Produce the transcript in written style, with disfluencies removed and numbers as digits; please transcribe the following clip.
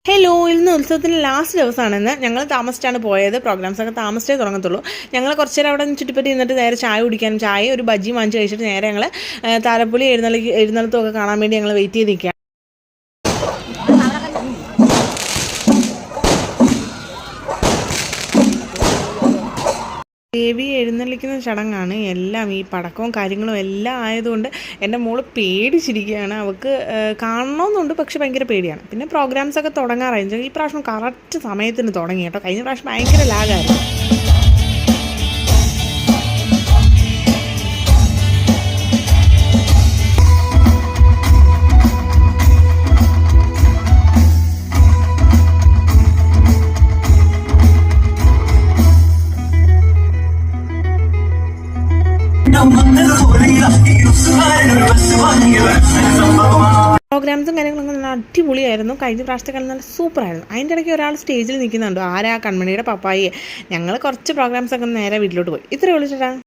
Hello, ഇന്ന് ഉത്സവത്തിൻ്റെ last ദിവസമാണെന്ന്. ഞങ്ങൾ താമസിച്ചാണ് പോയത്. പ്രോഗ്രാംസൊക്കെ താമസിച്ചേ തുടങ്ങത്തുള്ളൂ. ഞങ്ങൾ കുറച്ച് നേരം അവിടെ ചുറ്റിപ്പറ്റി നിന്നിട്ട് നേരെ ചായ കുടിക്കാനും ചായ ഒരു ബജ്ജി വാങ്ങിച്ച് കഴിച്ചിട്ട് നേരെ ഞങ്ങൾ താലപ്പൊലി എഴുന്നള്ളത്തൊക്കെ കാണാൻ വേണ്ടി ഞങ്ങൾ വെയിറ്റ് ചെയ്ത് നിൽക്കുകയാണ്. ദേവി എഴുന്നള്ളിക്കുന്ന ചടങ്ങാണ്. എല്ലാം ഈ പടക്കവും കാര്യങ്ങളും എല്ലാം ആയതുകൊണ്ട് എൻ്റെ മോള് പേടിച്ചിരിക്കുകയാണ്. അവൾക്ക് കാണണമെന്നുണ്ട്, പക്ഷെ ഭയങ്കര പേടിയാണ്. പിന്നെ പ്രോഗ്രാംസൊക്കെ തുടങ്ങാറായി. ഈ പ്രാവശ്യം കറക്റ്റ് സമയത്തിന് തുടങ്ങി കേട്ടോ. കഴിഞ്ഞ പ്രാവശ്യം ഭയങ്കര ലാഗായിരുന്നു. പ്രോഗ്രാംസും കാര്യങ്ങളൊക്കെ നല്ല അടിപൊളിയായിരുന്നു. കഴിഞ്ഞ പ്രാവശ്യത്തെക്കാളും നല്ല സൂപ്പറായിരുന്നു. അതിൻ്റെ ഇടയ്ക്ക് ഒരാൾ സ്റ്റേജിൽ നിൽക്കുന്നുണ്ട്. ആരാ? കൺമണിയുടെ പപ്പായെ. ഞങ്ങൾ കുറച്ച് പ്രോഗ്രാംസൊക്കെ നേരെ വീട്ടിലോട്ട് പോയി. ഇത്രയേ ഉള്ളൂ ചേട്ടാ.